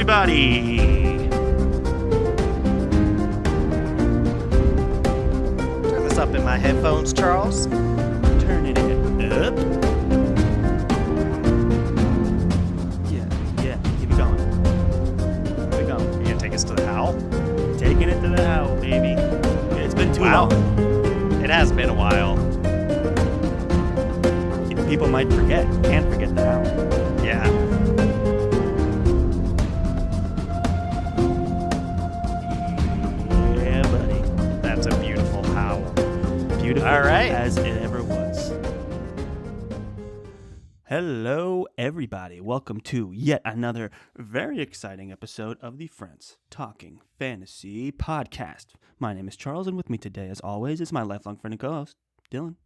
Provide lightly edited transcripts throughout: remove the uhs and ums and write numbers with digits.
everybody! Turn this up in my headphones, Charles. Turning it up. Yeah, keep it going. Keep it going. You gonna take us to the howl? Taking it to the howl, baby. It's been too Wow. long. It has been a while. People might forget. Can't forget the howl. Yeah. Yeah, buddy. That's a beautiful howl. Beautiful All right. as it ever was. Hello, everybody. Welcome to yet another very exciting episode of the Friends Talking Fantasy Podcast. My name is Charles, and with me today, as always, is my lifelong friend and co-host, Dylan.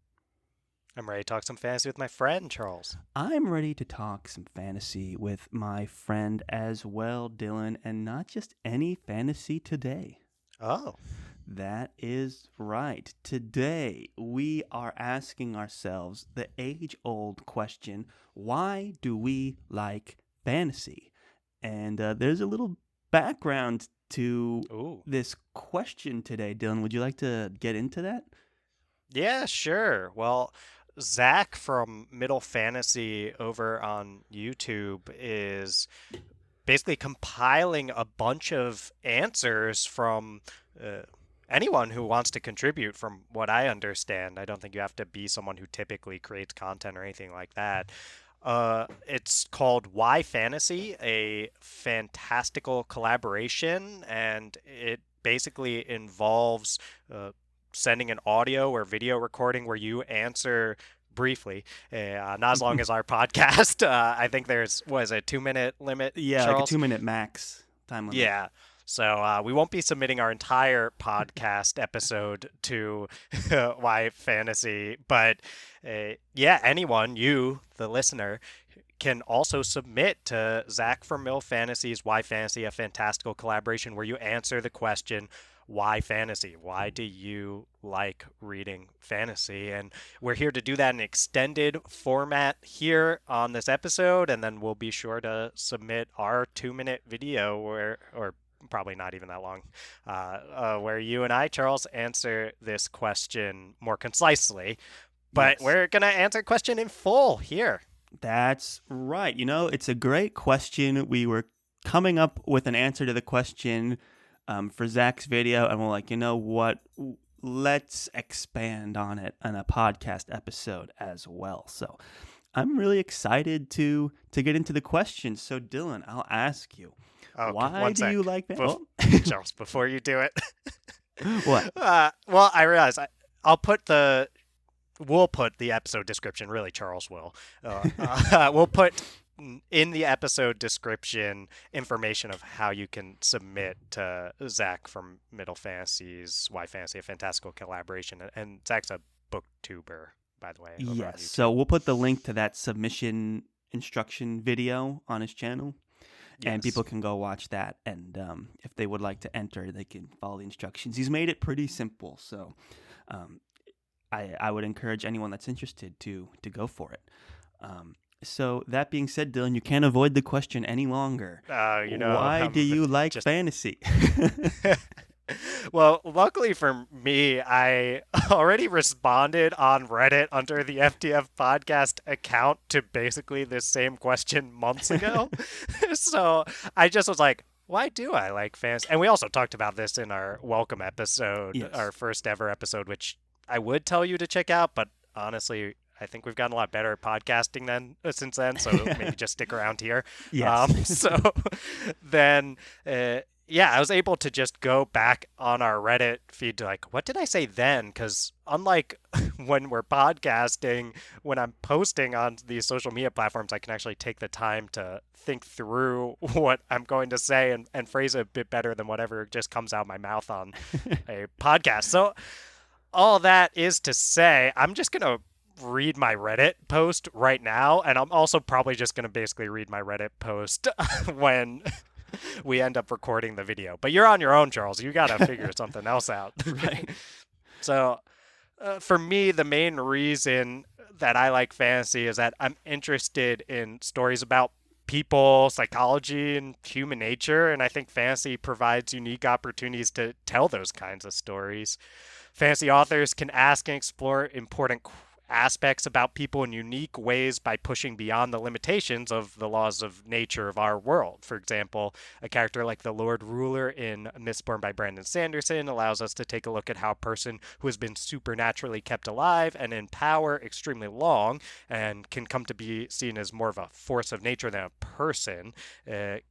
I'm ready to talk some fantasy with my friend, Charles. I'm ready to talk some fantasy with my friend as well, Dylan, and not just any fantasy today. Oh. That is right. Today, we are asking ourselves the age-old question, why do we like fantasy? And there's a little background to this question today, Dylan. Would you like to get into that? Yeah, sure. Well, Zach from Middle Fantasy over on YouTube is basically compiling a bunch of answers from anyone who wants to contribute, from what I understand. I don't think you have to be someone who typically creates content or anything like that. It's called Why Fantasy, a fantastical collaboration, and it basically involves sending an audio or video recording where you answer briefly, not as long as our podcast. I think there's, was a 2-minute limit, Yeah, Charles? like a 2-minute max time limit. Yeah. So we won't be submitting our entire podcast episode to Why Fantasy, but yeah, anyone, you, the listener, can also submit to Zach from Middle Fantasy's Why Fantasy, a fantastical collaboration where you answer the question, why fantasy? Why do you like reading fantasy? And we're here to do that in extended format here on this episode, and then we'll be sure to submit our 2-minute video or probably not even that long, where you and I, Charles, answer this question more concisely. But Yes. We're going to answer the question in full here. That's right. You know, it's a great question. We were coming up with an answer to the question for Zach's video, and we're like, you know what? Let's expand on it in a podcast episode as well. So I'm really excited to get into the question. So Dylan, I'll ask you, why do you like fantasy? Charles, before you do it. What? Well, I realize we'll put the episode description, really Charles will. We'll put in the episode description information of how you can submit to Zach from Middle Fantasy's Why Fantasy, a fantastical collaboration. And Zach's a booktuber, by the way. Yes, so we'll put the link to that submission instruction video on his channel. Yes. And people can go watch that. And if they would like to enter, they can follow the instructions. He's made it pretty simple. So I would encourage anyone that's interested to go for it. So that being said, Dylan, you can't avoid the question any longer. Why do you like fantasy? Well, luckily for me, I already responded on Reddit under the FTF podcast account to basically this same question months ago. So I just was like, why do I like fantasy? And we also talked about this in our welcome episode, Yes. Our first ever episode, which I would tell you to check out, but honestly, I think we've gotten a lot better at podcasting since then, so maybe just stick around here. Yes. So then, yeah, I was able to just go back on our Reddit feed to like, what did I say then? Because unlike when we're podcasting, when I'm posting on these social media platforms, I can actually take the time to think through what I'm going to say and phrase it a bit better than whatever just comes out of my mouth on a podcast. So all that is to say, I'm just going to read my Reddit post right now, and I'm also probably just going to basically read my Reddit post when we end up recording the video. But you're on your own, Charles. You got to figure something else out. Right. So for me, the main reason that I like fantasy is that I'm interested in stories about people, psychology, and human nature. And I think fantasy provides unique opportunities to tell those kinds of stories. Fantasy authors can ask and explore important aspects about people in unique ways by pushing beyond the limitations of the laws of nature of our world. For example, a character like the Lord Ruler in Mistborn by Brandon Sanderson allows us to take a look at how a person who has been supernaturally kept alive and in power extremely long and can come to be seen as more of a force of nature than a person. It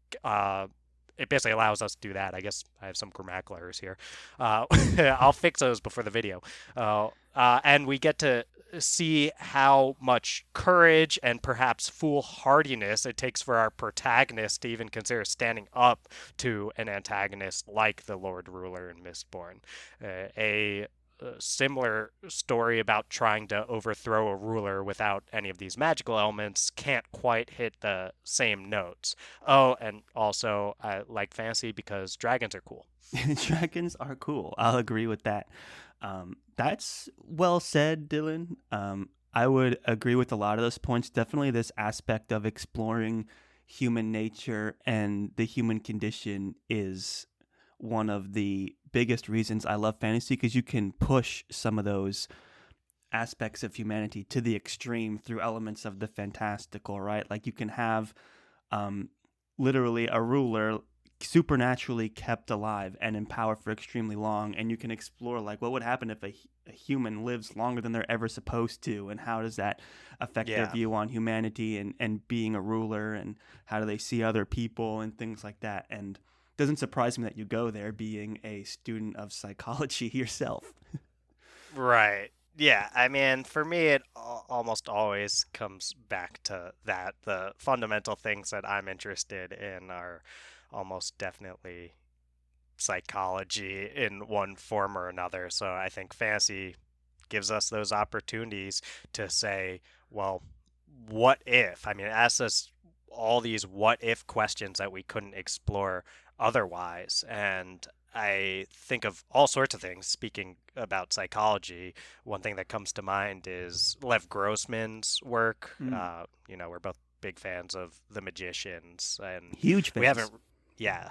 basically allows us to do that. I guess I have some grammatical errors here. I'll fix those before the video. And we get to see how much courage and perhaps foolhardiness it takes for our protagonist to even consider standing up to an antagonist like the Lord Ruler in Mistborn. A similar story about trying to overthrow a ruler without any of these magical elements can't quite hit the same notes. Oh, and also I like fantasy because dragons are cool. Dragons are cool. I'll agree with that. That's well said, Dylan. I would agree with a lot of those points. Definitely this aspect of exploring human nature and the human condition is one of the biggest reasons I love fantasy, because you can push some of those aspects of humanity to the extreme through elements of the fantastical, right? Like you can have literally a ruler supernaturally kept alive and in power for extremely long, and you can explore like what would happen if a human lives longer than they're ever supposed to, and how does that affect their view on humanity and being a ruler, and how do they see other people and things like that. And it doesn't surprise me that you go there, being a student of psychology yourself. Right. Yeah, I mean, for me, it almost always comes back to that. The fundamental things that I'm interested in are almost definitely psychology in one form or another. So I think fantasy gives us those opportunities to say, well, what if? I mean, it asks us all these what if questions that we couldn't explore otherwise. And I think of all sorts of things. Speaking about psychology, one thing that comes to mind is Lev Grossman's work. Mm. We're both big fans of The Magicians, and Huge we fans. haven't yeah,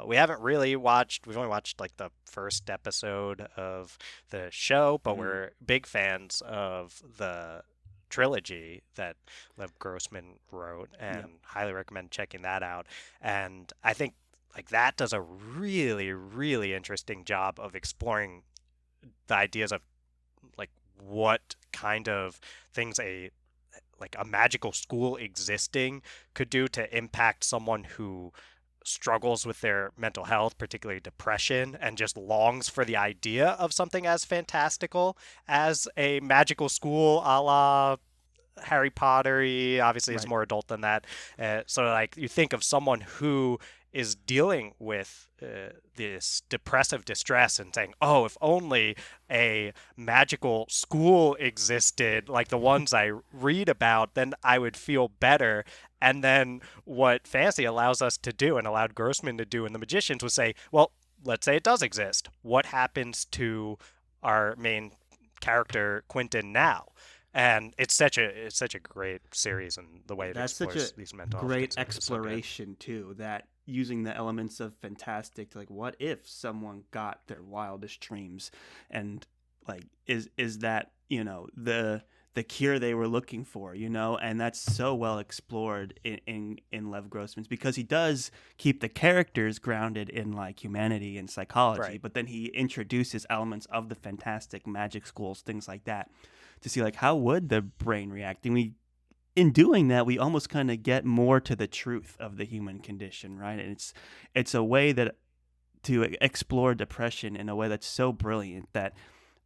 we haven't really watched. We've only watched like the first episode of the show, but Mm. we're big fans of the trilogy that Lev Grossman wrote, Yep. and highly recommend checking that out. And I think like that does a really, really interesting job of exploring the ideas of like what kind of things a magical school existing could do to impact someone who struggles with their mental health, particularly depression, and just longs for the idea of something as fantastical as a magical school a la Harry Potter. Obviously, is Right. more adult than that. So, like, you think of someone who is dealing with this depressive distress and saying, "Oh, if only a magical school existed like the ones I read about, then I would feel better." And then what fantasy allows us to do, and allowed Grossman to do in The Magicians, was say, "Well, let's say it does exist. What happens to our main character Quentin now?" And it's such a great series, and the way it That's such a explores these mental health great concerns is so good. exploration too, that using the elements of fantastic to like, what if someone got their wildest dreams, and like is that, the cure they were looking for, and that's so well explored in Lev Grossman's, because he does keep the characters grounded in like humanity and psychology, Right. but then he introduces elements of the fantastic, magic schools, things like that, to see like how would the brain react. And we in doing that, we almost kind of get more to the truth of the human condition, right? And it's a way that to explore depression in a way that's so brilliant that,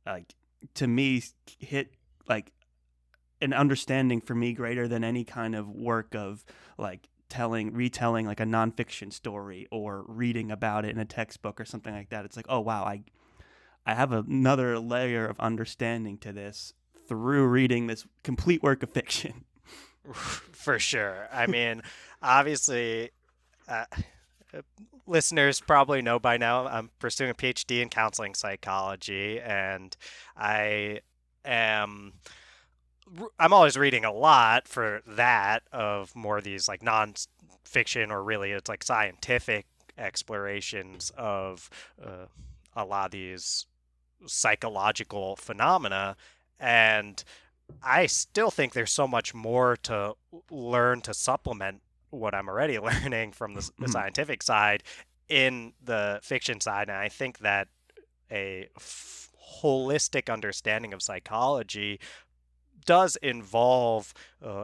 like, to me, hit like an understanding for me greater than any kind of work of like retelling like a nonfiction story or reading about it in a textbook or something like that. It's like, oh wow, I have another layer of understanding to this through reading this complete work of fiction. For sure. I mean, obviously, uh, listeners probably know by now I'm pursuing a PhD in counseling psychology, and I am I'm always reading a lot for that of more of these like fiction, or really it's like scientific explorations of a lot of these psychological phenomena. And I still think there's so much more to learn to supplement what I'm already learning from the Mhm. scientific side in the fiction side. And I think that a holistic understanding of psychology does involve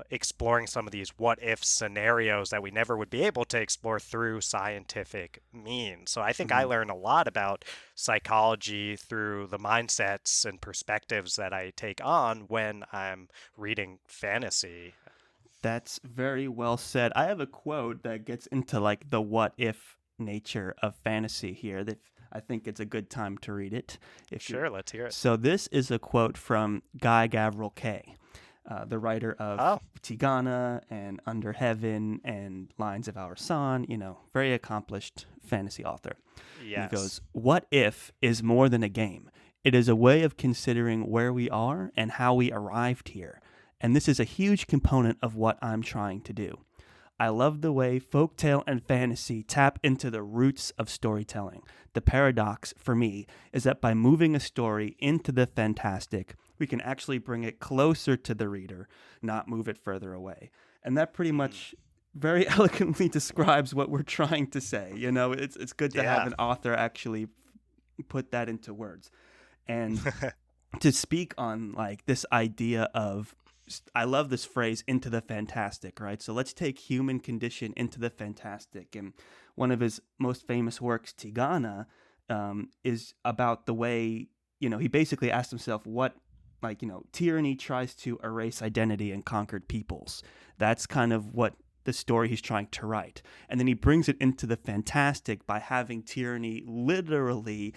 exploring some of these what if scenarios that we never would be able to explore through scientific means. So I think I Mhm. learn a lot about psychology through the mindsets and perspectives that I take on when I'm reading fantasy. That's very well said. I have a quote that gets into like the what if nature of fantasy here that I think it's a good time to read it. If you're Sure, let's hear it. So this is a quote from Guy Gavriel Kay, the writer of Oh, Tigana and Under Heaven and Lines of Our Sun, very accomplished fantasy author. And he yes. goes, "What if is more than a game. It is a way of considering where we are and how we arrived here. And this is a huge component of what I'm trying to do. I love the way folktale and fantasy tap into the roots of storytelling. The paradox, for me, is that by moving a story into the fantastic, we can actually bring it closer to the reader, not move it further away." And that pretty Mm, much very eloquently describes what we're trying to say. It's good to have yeah. an author actually put that into words. And to speak on like this idea of, I love this phrase, into the fantastic, right? So let's take human condition into the fantastic. And one of his most famous works, Tigana, is about the way, he basically asked himself what, like, tyranny tries to erase identity and conquered peoples. That's kind of what the story he's trying to write. And then he brings it into the fantastic by having tyranny literally,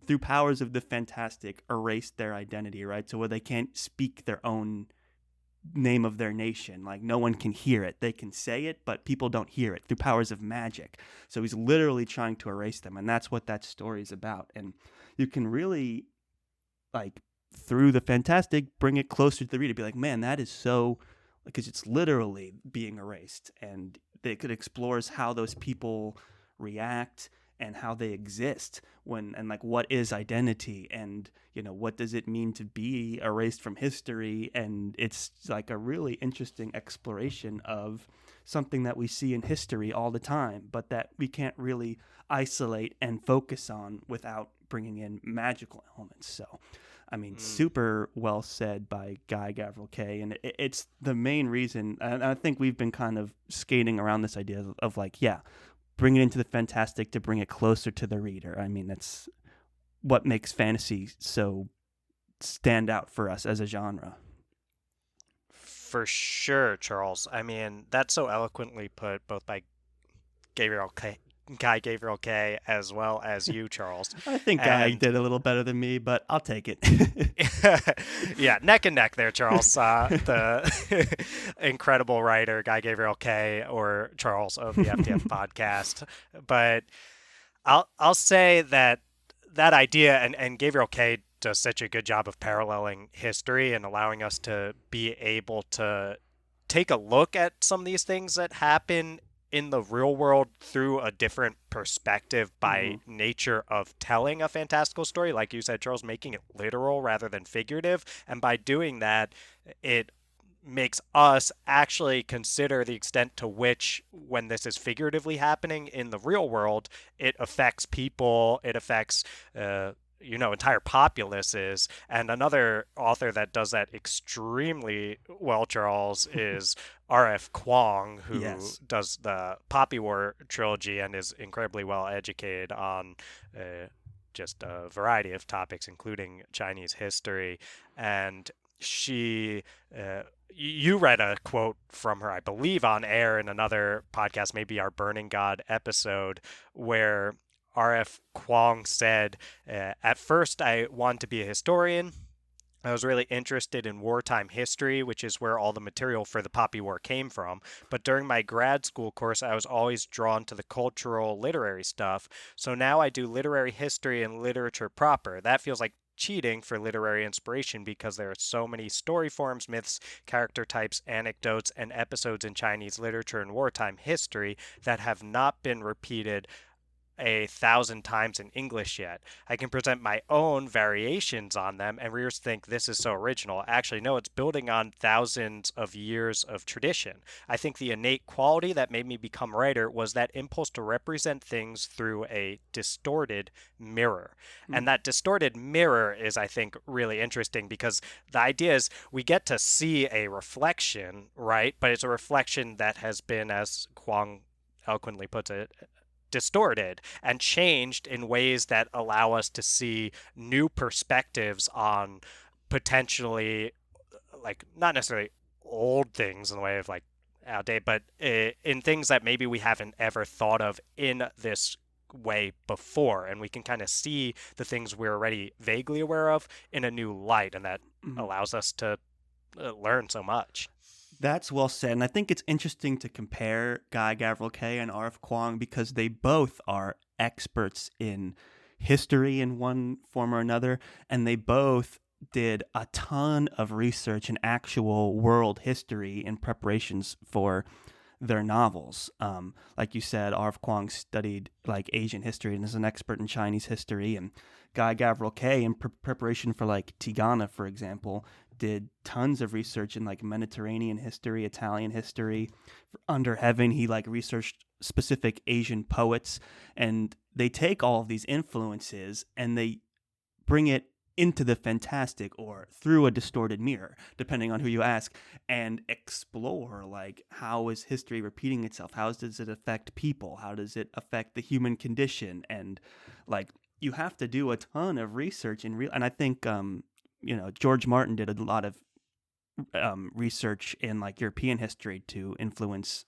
through powers of the fantastic, erase their identity, right? So where they can't speak their own name of their nation. Like no one can hear it. They can say it, but people don't hear it through powers of magic. So he's literally trying to erase them. And that's what that story is about. And you can really, like, through the fantastic, bring it closer to the reader. Be like, man, that is so, because it's literally being erased. And it could explores how those people react and how they exist when, and like what is identity, and what does it mean to be erased from history. And it's like a really interesting exploration of something that we see in history all the time, but that we can't really isolate and focus on without bringing in magical elements. So I mean, Mm. super well said by Guy Gavriel Kay, and it's the main reason. And I think we've been kind of skating around this idea of like, yeah, bring it into the fantastic to bring it closer to the reader. I mean, that's what makes fantasy so stand out for us as a genre. For sure, Charles. I mean, that's so eloquently put both by Gabriel K. Guy Gabriel K. as well as you, Charles. I think Guy And did a little better than me, but I'll take it. yeah, neck and neck there, Charles. The incredible writer Guy Gabriel Kay, or Charles of the FTF podcast. But I'll say that that idea, and Gabriel Kay does such a good job of paralleling history and allowing us to be able to take a look at some of these things that happen in the real world through a different perspective by Mhm. nature of telling a fantastical story, like you said, Charles, making it literal rather than figurative. And by doing that, it makes us actually consider the extent to which, when this is figuratively happening in the real world, it affects people, it affects entire populaces. And another author that does that extremely well, Charles, is R.F. Kuang, who Yes. does the Poppy War trilogy and is incredibly well educated on just a variety of topics, including Chinese history. And she, you read a quote from her, I believe, on air in another podcast, maybe our Burning God episode, where R.F. Kuang said, at first I wanted to be a historian. I was really interested in wartime history, which is where all the material for the Poppy War came from. But during my grad school course, I was always drawn to the cultural, literary stuff. So now I do literary history and literature proper. That feels like cheating for literary inspiration because there are so many story forms, myths, character types, anecdotes, and episodes in Chinese literature and wartime history that have not been repeated 1,000 times in English yet. I can present my own variations on them, and readers think this is so original. Actually, no, it's building on thousands of years of tradition. I think the innate quality that made me become a writer was that impulse to represent things through a distorted mirror. And that distorted mirror is, I think, really interesting because the idea is we get to see a reflection, right? But it's a reflection that has been, as Kwong eloquently puts it, distorted and changed in ways that allow us to see new perspectives on potentially, like, not necessarily old things in the way of like outdated, but in things that maybe we haven't ever thought of in this way before, and we can kind of see the things we're already vaguely aware of in a new light, and that allows us to learn so much. That's well said. And I think it's interesting to compare Guy Gavriel Kay and R.F. Kuang because they both are experts in history in one form or another. And they both did a ton of research in actual world history in preparations for their novels. Like you said, R.F. Kuang studied like Asian history and is an expert in Chinese history. And Guy Gavriel Kay, in preparation for like Tigana, for example, did tons of research in like Mediterranean history, Italian history. For Under Heaven, he like researched specific Asian poets, and they take all of these influences and they bring it into the fantastic or through a distorted mirror, depending on who you ask, and explore like how is history repeating itself? How does it affect people? How does it affect the human condition? And like you have to do a ton of research in real. And I think George Martin did a lot of research in like European history to influence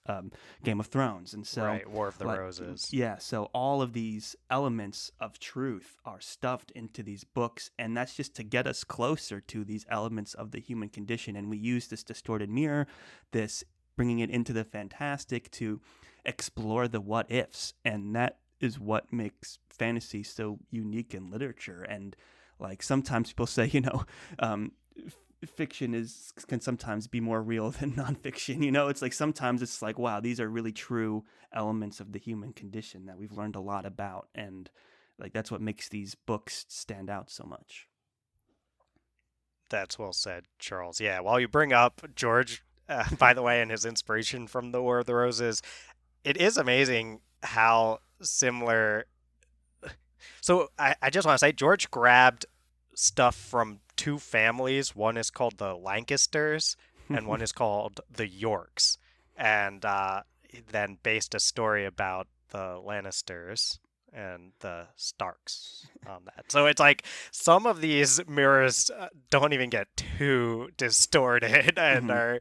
Game of Thrones, and so right, War of the Roses. Yeah, so all of these elements of truth are stuffed into these books, and that's just to get us closer to these elements of the human condition. And we use this distorted mirror, this bringing it into the fantastic to explore the what ifs, and that is what makes fantasy so unique in literature. And like sometimes people say, fiction can sometimes be more real than nonfiction. It's like sometimes it's like, wow, these are really true elements of the human condition that we've learned a lot about, and like that's what makes these books stand out so much. That's well said, Charles. Yeah, while you bring up George, by the way, and his inspiration from the War of the Roses, it is amazing how similar. So I just want to say, George grabbed stuff from two families. One is called the Lancasters, and one is called the Yorks, and then based a story about the Lannisters and the Starks on that. So it's like some of these mirrors don't even get too distorted and are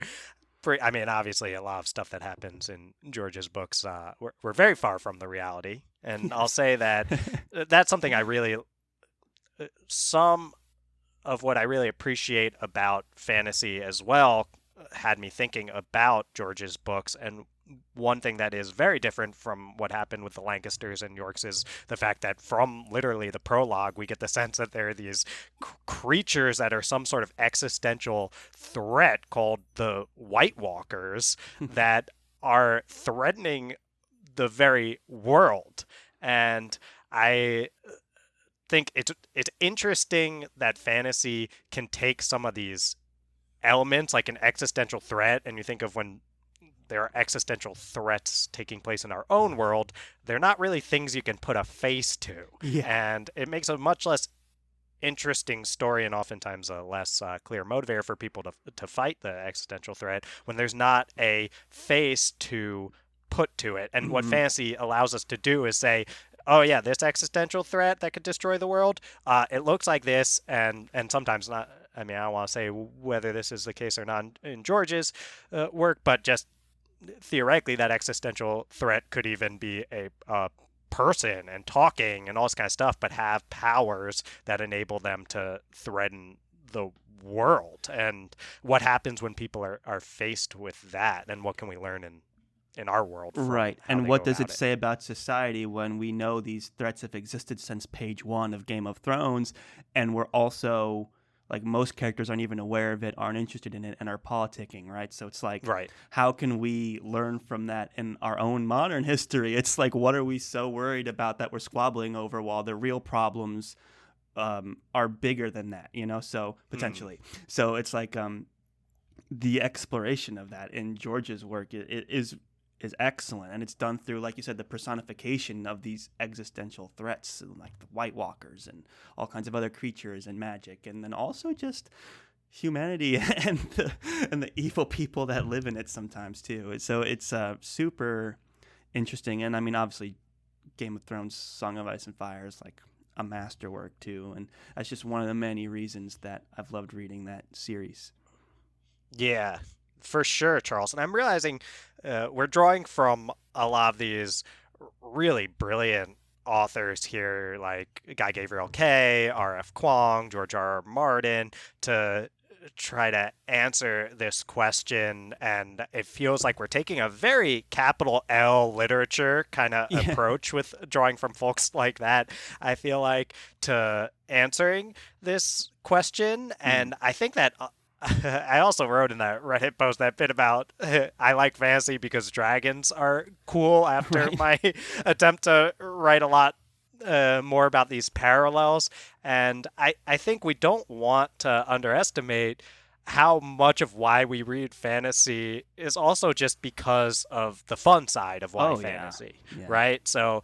pretty. I mean, obviously, a lot of stuff that happens in George's books, we're very far from the reality. And I'll say that that's something I really. Some of what I really appreciate about fantasy as well had me thinking about George's books. And one thing that is very different from what happened with the Lancasters and Yorks is the fact that from literally the prologue, we get the sense that there are these creatures that are some sort of existential threat called the White Walkers that are threatening the very world. And I think it's interesting that fantasy can take some of these elements like an existential threat, and you think of when there are existential threats taking place in our own world, they're not really things you can put a face to. Yeah. And it makes a much less interesting story and oftentimes a less clear motivator for people to fight the existential threat when there's not a face to put to it. And what fantasy allows us to do is say, oh yeah, this existential threat that could destroy the world, it looks like this, and sometimes not. I mean, I don't want to say whether this is the case or not in George's work, but just theoretically, that existential threat could even be a person and talking and all this kind of stuff, but have powers that enable them to threaten the world. And what happens when people are faced with that, and what can we learn in in our world from Right. how And they what go does it about it. say about society when we know these threats have existed since page one of Game of Thrones, and we're also like most characters aren't even aware of it, aren't interested in it, and are politicking, right? So it's like, Right. how can we learn from that in our own modern history? It's like, what are we so worried about that we're squabbling over while the real problems are bigger than that, you know? So Mm. potentially. So it's like the exploration of that in George's work is excellent, and it's done through, like you said, the personification of these existential threats, like the White Walkers and all kinds of other creatures and magic, and then also just humanity and the evil people that live in it sometimes too. So it's super interesting, and I mean, obviously, Game of Thrones, Song of Ice and Fire is like a masterwork too, and that's just one of the many reasons that I've loved reading that series. Yeah, for sure, Charles. And I'm realizing we're drawing from a lot of these really brilliant authors here, like Guy Gabriel Kay, R.F. Kuang, George R. R. Martin, to try to answer this question. And it feels like we're taking a very capital L literature kind of Yeah. approach with drawing from folks like that. I feel like to answering this question. Mm. And I think that I also wrote in that Reddit post that bit about I like fantasy because dragons are cool after Right. my attempt to write a lot more about these parallels. And I think we don't want to underestimate how much of why we read fantasy is also just because of the fun side of why Oh yeah. fantasy, Yeah. right? So,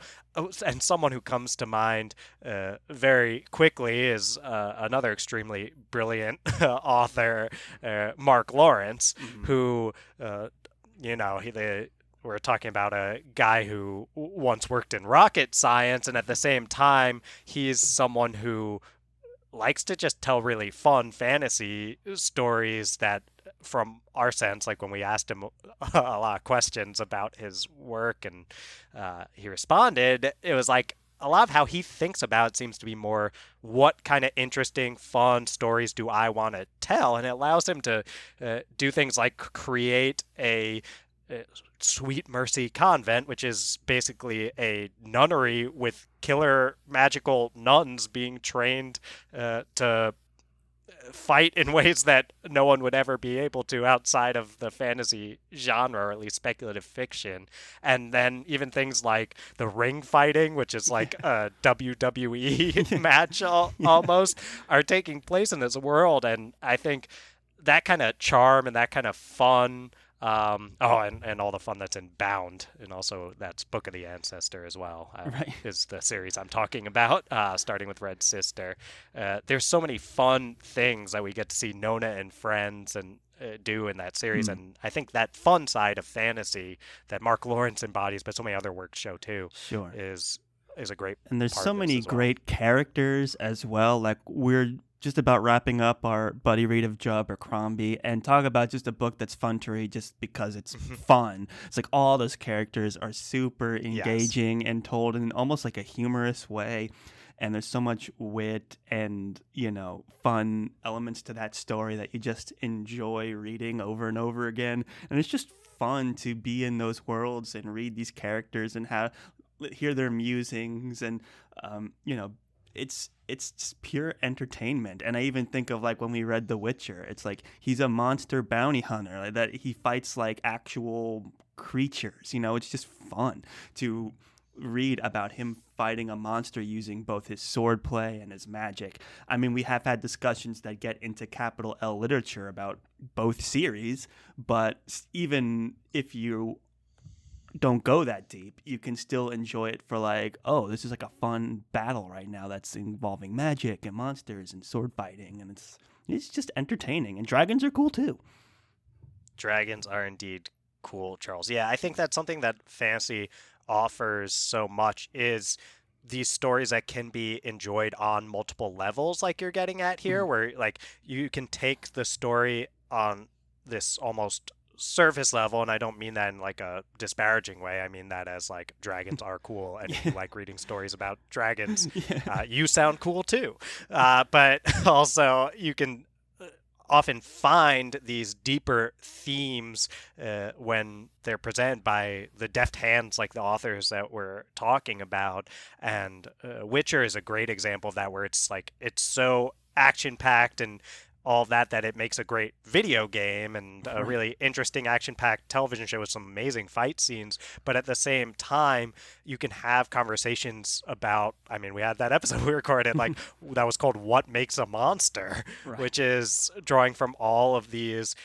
and someone who comes to mind very quickly is another extremely brilliant author, Mark Lawrence, Hmm. who, you know, we're talking about a guy who once worked in rocket science, and at the same time, he's someone who likes to just tell really fun fantasy stories that, from our sense, like when we asked him a lot of questions about his work and he responded, it was like a lot of how he thinks about it seems to be more what kind of interesting, fun stories do I want to tell? And it allows him to do things like create a Sweet Mercy Convent, which is basically a nunnery with killer magical nuns being trained to fight in ways that no one would ever be able to outside of the fantasy genre, or at least speculative fiction. And then even things like the ring fighting, which is like Yeah. a WWE Yeah. match Yeah. almost, are taking place in this world. And I think that kind of charm and that kind of fun. And all the fun that's in Bound, and also that's Book of the Ancestor as well, Right. is the series I'm talking about, starting with Red Sister. There's so many fun things that we get to see Nona and friends and do in that series, Mm. and I think that fun side of fantasy that Mark Lawrence embodies, but so many other works show too, Sure. is a great And there's part so of this many as well. great characters as well. Like we're just about wrapping up our buddy read of Joe Abercrombie and talk about just a book that's fun to read just because it's fun. It's like all those characters are super Yes. engaging and told in almost like a humorous way. And there's so much wit and, you know, fun elements to that story that you just enjoy reading over and over again. And it's just fun to be in those worlds and read these characters and hear their musings and you know, it's just pure entertainment. And I even think of like when we read The Witcher, it's like he's a monster bounty hunter, like that he fights like actual creatures, you know. It's just fun to read about him fighting a monster using both his swordplay and his magic. I mean, we have had discussions that get into capital L literature about both series, but even if you don't go that deep, you can still enjoy it for like, oh, this is like a fun battle right now that's involving magic and monsters and sword fighting, and it's just entertaining. And dragons are cool too. Dragons are indeed cool, Charles. Yeah, I think that's something that fantasy offers so much is these stories that can be enjoyed on multiple levels like you're getting at here, Mm. where like you can take the story on this almost surface level, and I don't mean that in like a disparaging way. I mean that as like dragons are cool, and if you Yeah. like reading stories about dragons, Yeah. you sound cool too. But also you can often find these deeper themes when they're presented by the deft hands like the authors that we're talking about. And Witcher is a great example of that, where it's so action packed and all of that it makes a great video game and a Right. really interesting action packed television show with some amazing fight scenes. But at the same time, you can have conversations about, I mean, we had that episode we recorded like that was called What Makes a Monster, Right. which is drawing from all of these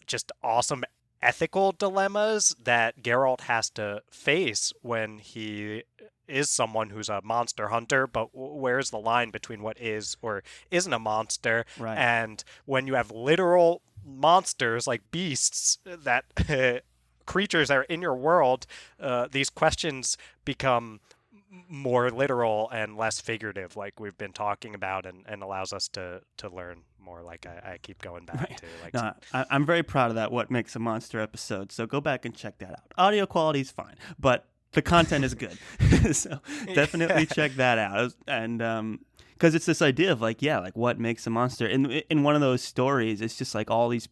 just awesome ethical dilemmas that Geralt has to face when he is someone who's a monster hunter, but where's the line between what is or isn't a monster? Right. And when you have literal monsters like beasts that creatures that are in your world, these questions become more literal and less figurative, like we've been talking about, and allows us to learn more. Like I keep going back Right. to like No, I'm very proud of that What Makes a Monster episode. So go back and check that out. Audio quality is fine, but the content is good. So definitely check that out. And because it's this idea of like, yeah, like what makes a monster. In one of those stories, it's just like all these,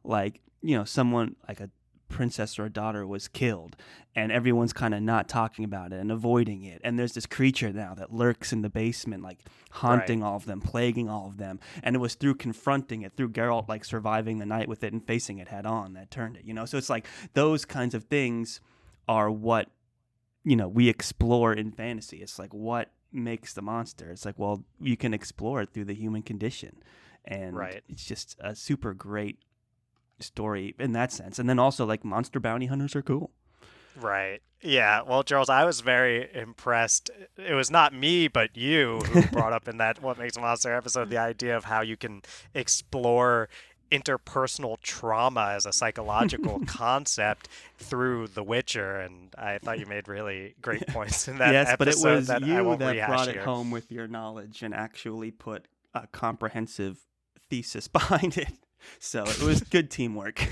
like, you know, someone like a princess or a daughter was killed, and everyone's kind of not talking about it and avoiding it. And there's this creature now that lurks in the basement, like right, haunting all of them, plaguing all of them. And it was through confronting it, through Geralt like surviving the night with it and facing it head on, that turned it. You know, so it's like those kinds of things are what, you know, we explore in fantasy. It's like what makes the monster. It's like, well, you can explore it through the human condition, and right. it's just a super great story in that sense. And then also like monster bounty hunters are cool. Right. Yeah. Well, Charles, I was very impressed. It was not me, but you who brought up in that What Makes a Monster episode the idea of how you can explore interpersonal trauma as a psychological concept through The Witcher. And I thought you made really great points in that Yes, but it episode was that I you won't that rehash brought it here. home with your knowledge and actually put a comprehensive thesis behind it. So it was good teamwork.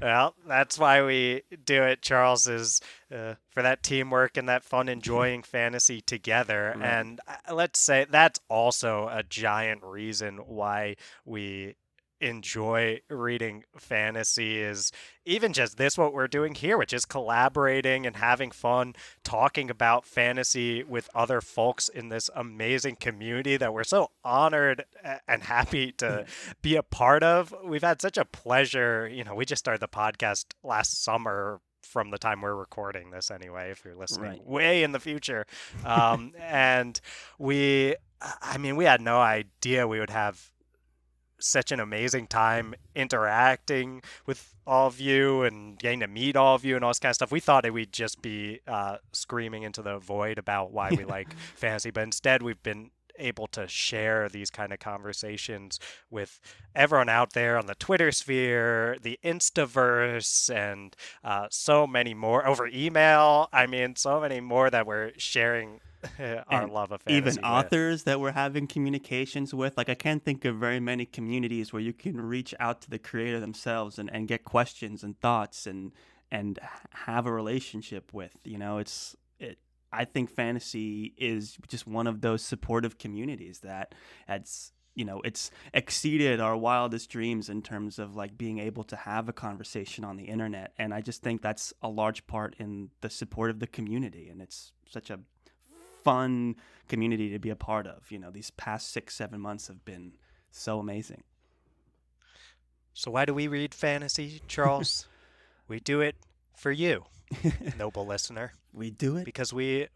Well, that's why we do it, Charles, is for that teamwork and that fun enjoying fantasy together. Right. And let's say that's also a giant reason why we enjoy reading fantasy, is even just this what we're doing here, which is collaborating and having fun talking about fantasy with other folks in this amazing community that we're so honored and happy to be a part of. We've had such a pleasure. You know, we just started the podcast last summer from the time we're recording this anyway, if you're listening Right. way in the future. And I mean, we had no idea we would have such an amazing time interacting with all of you and getting to meet all of you and all this kind of stuff. We thought it would just be screaming into the void about why we like fantasy, but instead we've been able to share these kind of conversations with everyone out there on the Twitter sphere, the Instaverse, and so many more over email. I mean, so many more that we're sharing our And love of even fantasy with. authors that we're having communications with. Like I can't think of very many communities where you can reach out to the creator themselves and get questions and thoughts and have a relationship with. You know, I think fantasy is just one of those supportive communities that it's exceeded our wildest dreams in terms of like being able to have a conversation on the internet. And I just think that's a large part in the support of the community. And it's such a fun community to be a part of. You know, these past 6-7 months have been so amazing. So why do we read fantasy, Charles? We do it for you, noble listener, We do it. because we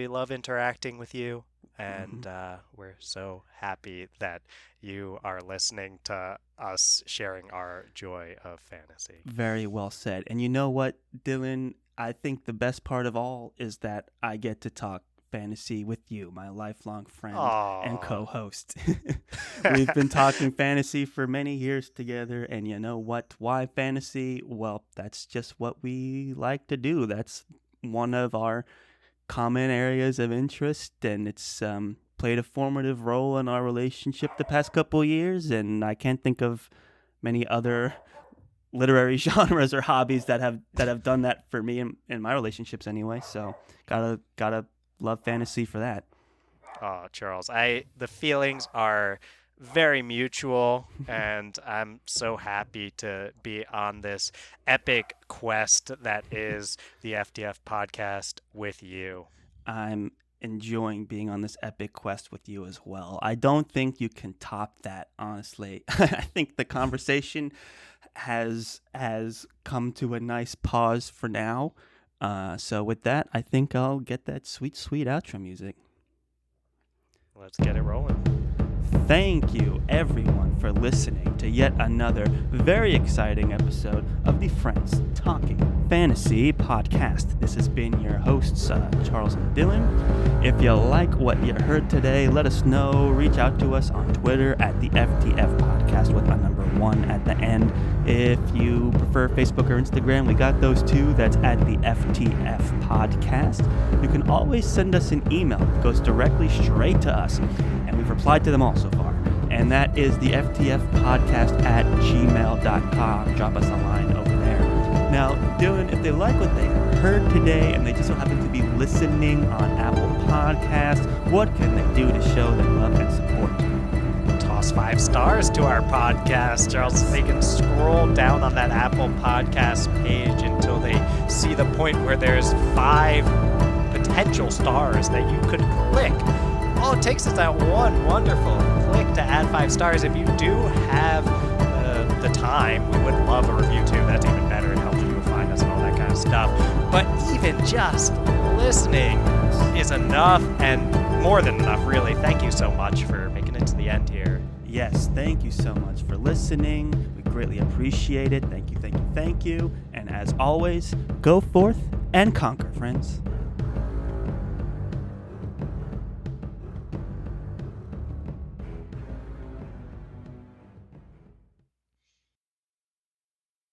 love interacting with you, Mhm. and we're so happy that you are listening to us sharing our joy of fantasy. Very well said. And you know what, Dylan? I think the best part of all is that I get to talk fantasy with you, my lifelong friend and Aww. co-host. We've been talking fantasy for many years together, and you know what? Why fantasy? Well, that's just what we like to do. That's one of our common areas of interest, and it's played a formative role in our relationship the past couple years. And I can't think of many other literary genres or hobbies that have done that for me in my relationships anyway. So gotta love fantasy for that. Oh, Charles, the feelings are very mutual, and I'm so happy to be on this epic quest that is the FTF podcast with you. I'm enjoying being on this epic quest with you as well. I don't think you can top that, honestly. I think the conversation has come to a nice pause for now. So with that, I think I'll get that sweet, sweet outro music. Let's get it rolling. Thank you, everyone, for listening to yet another very exciting episode of the Friends Talking Fantasy podcast. This has been your hosts, Charles and Dylan. If you like what you heard today, let us know. Reach out to us on Twitter at the FTF podcast with a number 1 at the end. If you prefer Facebook or Instagram, we got those too. That's at the FTF podcast. You can always send us an email. It goes directly straight to us, and we've replied to them all so far. And that is the FTF podcast at gmail.com. Drop us a line over there. Now, Dylan, if they like what they heard today and they just so happen to be listening on Apple Podcasts, what can they do to show their love and support? Toss 5 stars to our podcast, Charles. They can scroll down on that Apple Podcast page until they see the point where there's 5 potential stars that you could click. All it takes is that one wonderful click to add 5 stars. If you do have the time, we would love a review too. That's even better. It helps you find us and all that kind of stuff. But even just listening is enough, and more than enough, really. Thank you so much for making it to the end here. Yes, thank you so much for listening. We greatly appreciate it. Thank you, thank you, thank you. And as always, go forth and conquer, friends.